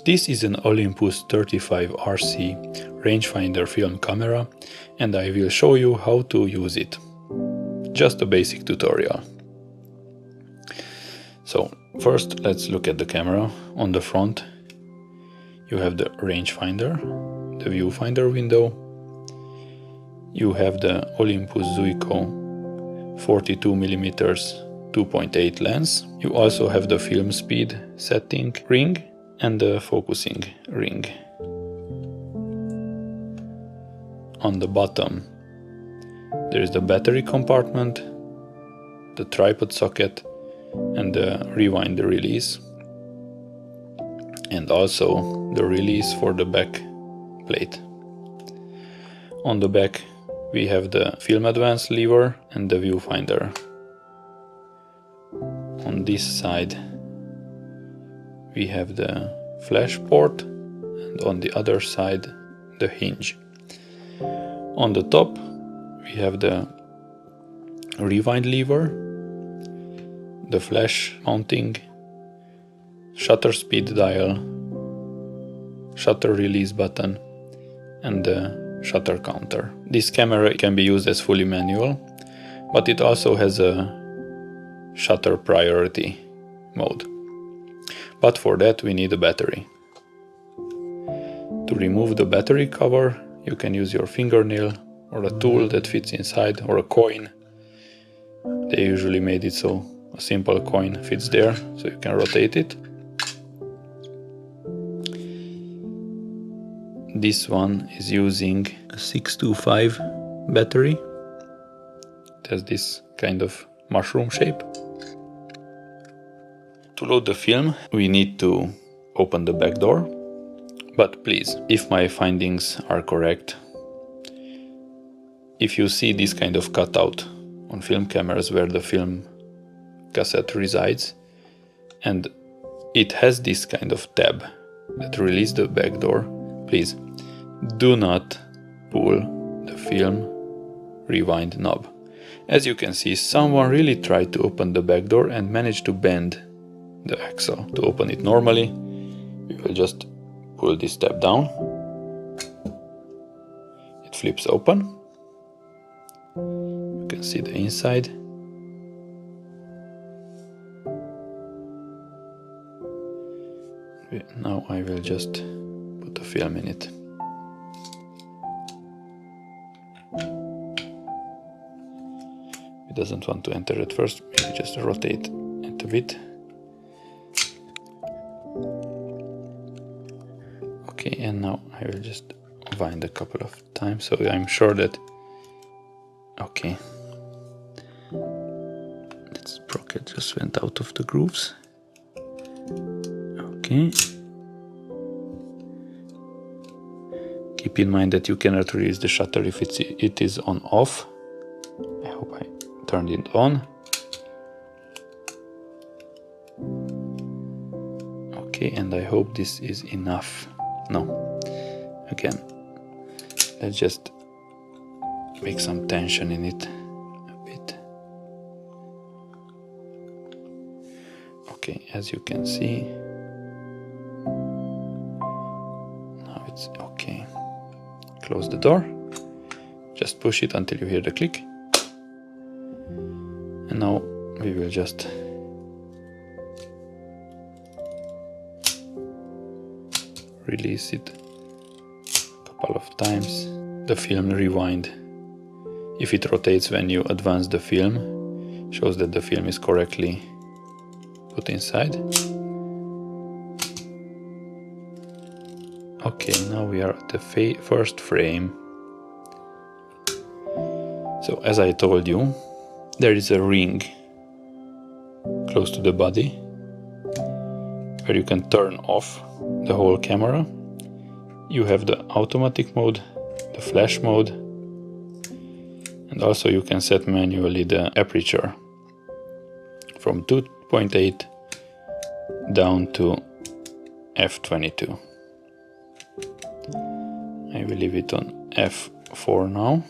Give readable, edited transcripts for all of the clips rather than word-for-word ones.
This is an Olympus 35RC rangefinder film camera, and I will show you how to use it. Just a basic tutorial. So first let's look at the camera. On the front you have the rangefinder, the viewfinder window. You have the Olympus Zuiko 42mm 2.8 lens. You also have the film speed setting ring and the focusing ring. On the bottom there is the battery compartment, the tripod socket and the rewind release, and also the release for the back plate. On the back we have the film advance lever and the viewfinder. On this side we have the flash port, and on the other side the hinge. On the top we have the rewind lever, the flash mounting, shutter speed dial, shutter release button and the shutter counter. This camera can be used as fully manual, but it also has a shutter priority mode. But for that we need a battery. To remove the battery cover you can use your fingernail or a tool that fits inside, or a coin. They usually made it so a simple coin fits there, so you can rotate it. This one is using a 625 battery. It has this kind of mushroom shape. To load the film we need to open the back door. But please, if my findings are correct, if you see this kind of cutout on film cameras where the film cassette resides, and it has this kind of tab that releases the back door, please do not pull the film rewind knob. As you can see, someone really tried to open the back door and managed to bend the axle. To open it normally, we will just pull this tab down. It flips open. You can see the inside. Now I will just put the film in it. It doesn't want to enter at first, maybe just rotate it a bit. Okay, and now I will just wind a couple of times so I'm sure that... Okay. That sprocket just went out of the grooves. Okay. Keep in mind that you cannot release the shutter if it is on off. I hope I turned it on. Okay, and I hope this is enough. No. Again, let's just make some tension in it a bit. Okay, as you can see, now it's okay. Close the door, just push it until you hear the click, and now we will just release it a couple of times. The film rewind, if it rotates when you advance the film, shows that the film is correctly put inside. Okay, now we are at the first frame. So as I told you, there is a ring close to the body where you can turn off the whole camera. You have the automatic mode, the flash mode, and also you can set manually the aperture from 2.8 down to f22. I will leave it on f4 now.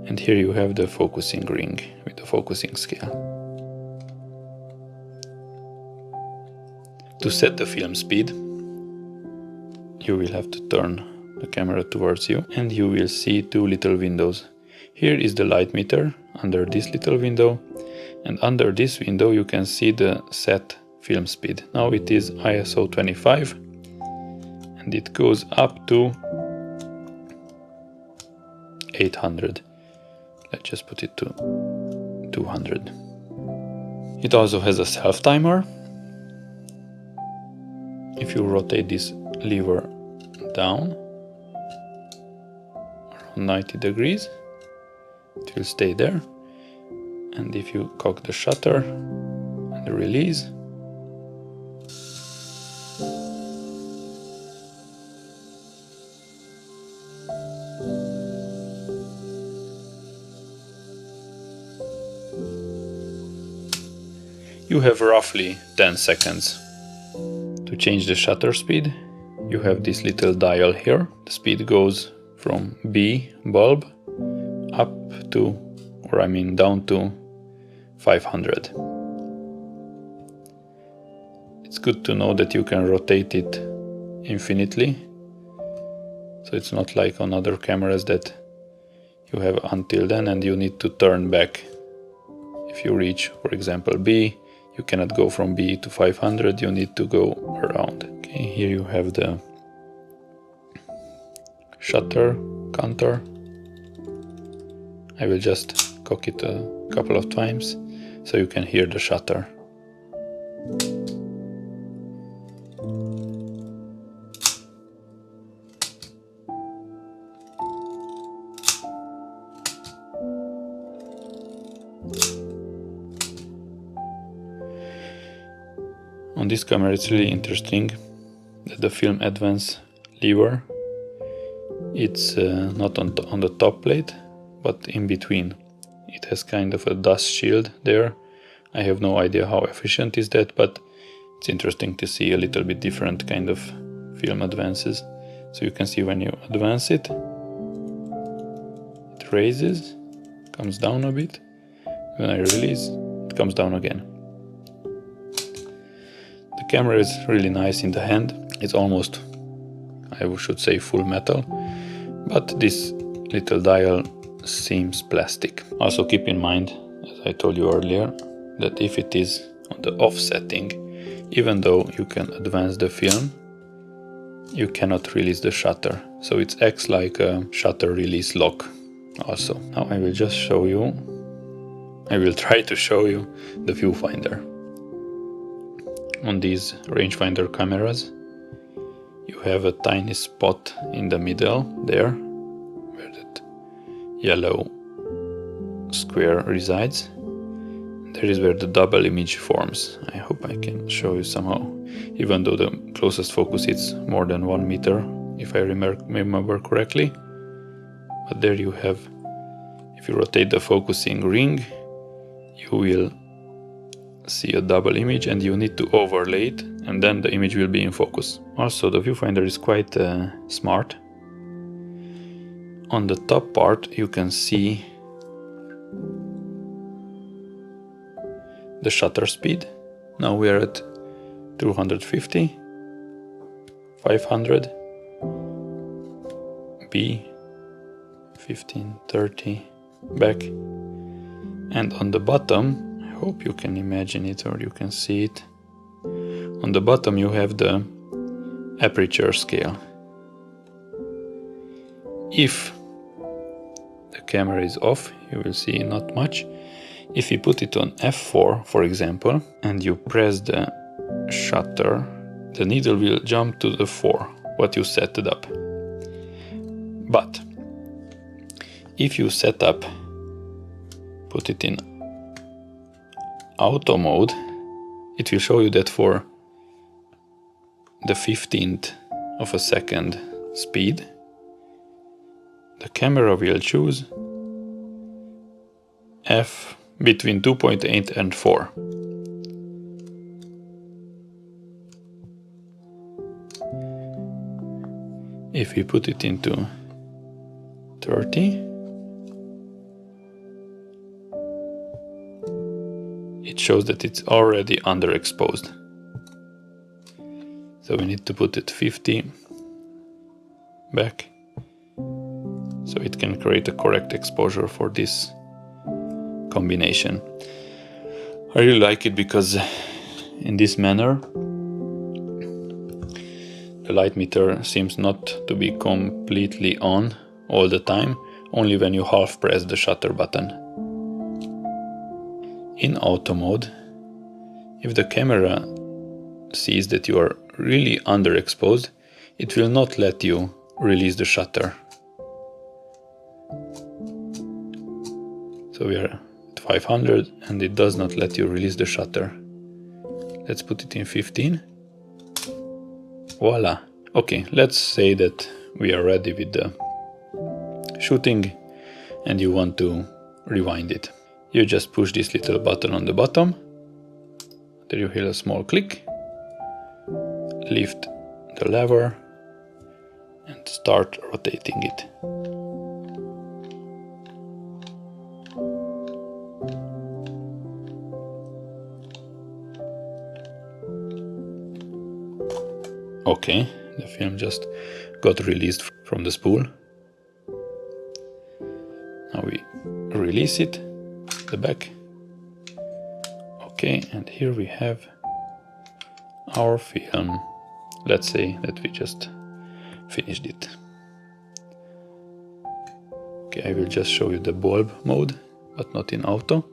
And here you have the focusing ring with the focusing scale. To set the film speed, you will have to turn the camera towards you and you will see two little windows. Here is the light meter under this little window, and under this window you can see the set film speed. Now it is ISO 25 and it goes up to 800. Let's just put it to 200. It also has a self timer. If you rotate this lever down around 90 degrees, it will stay there. And if you cock the shutter and release, you have roughly 10 seconds. To change the shutter speed, you have this little dial here. The speed goes from B bulb up to, or I mean down to 500. It's good to know that you can rotate it infinitely. So it's not like on other cameras that you have until then and you need to turn back. If you reach, for example, B, you cannot go from B to 500, you need to go around. Okay, here you have the shutter counter. I will just cock it a couple of times so you can hear the shutter. On this camera it's really interesting that the film advance lever, it's not on the top plate but in between. It has kind of a dust shield there. I have no idea how efficient is that, but it's interesting to see a little bit different kind of film advances. So you can see when you advance it, it raises, comes down a bit. When I release, it comes down again. The camera is really nice in the hand. It's almost, I should say, full metal, but this little dial seems plastic. Also keep in mind, as I told you earlier, that if it is on the off setting, even though you can advance the film, you cannot release the shutter. So it acts like a shutter release lock also. Now I will just show you, I will try to show you the viewfinder. On these rangefinder cameras, you have a tiny spot in the middle there, where that yellow square resides. There is where the double image forms. I hope I can show you somehow, even though the closest focus is more than 1 meter, if I remember correctly. But there you have, if you rotate the focusing ring, you will see a double image and you need to overlay it and then the image will be in focus. Also the viewfinder is quite smart. On the top part you can see the shutter speed. Now we are at 250, 500, B, 15, 30, back. And on the bottom, I hope you can imagine it or you can see it. On the bottom you have the aperture scale. If the camera is off, you will see not much. If you put it on F4, for example, and you press the shutter, the needle will jump to the 4, what you set it up. But if you set up, put it in auto mode, it will show you that for the 15th of a second speed, the camera will choose f between 2.8 and 4. If we put it into 30, it shows that it's already underexposed. So we need to put it 50 back, so it can create a correct exposure for this combination. I really like it because in this manner the light meter seems not to be completely on all the time, only when you half press the shutter button. In auto mode, if the camera sees that you are really underexposed, it will not let you release the shutter. So we are at 500 and it does not let you release the shutter. Let's put it in 15. Voila. Okay, let's say that we are ready with the shooting and you want to rewind it. You just push this little button on the bottom. There you hear a small click. Lift the lever and start rotating it. Okay, the film just got released from the spool. Now we release it, the back. Okay, and here we have our film. Let's say that we just finished it. Okay, I will just show you the bulb mode, but not in auto.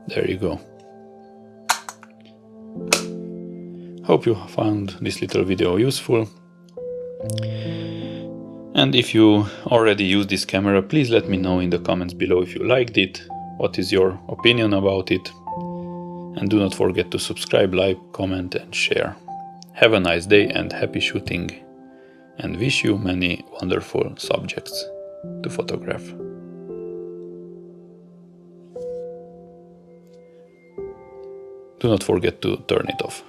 There you go. Hope you found this little video useful. And if you already use this camera, please let me know in the comments below if you liked it, what is your opinion about it. And do not forget to subscribe, like, comment and share. Have a nice day and happy shooting, and wish you many wonderful subjects to photograph. Do not forget to turn it off.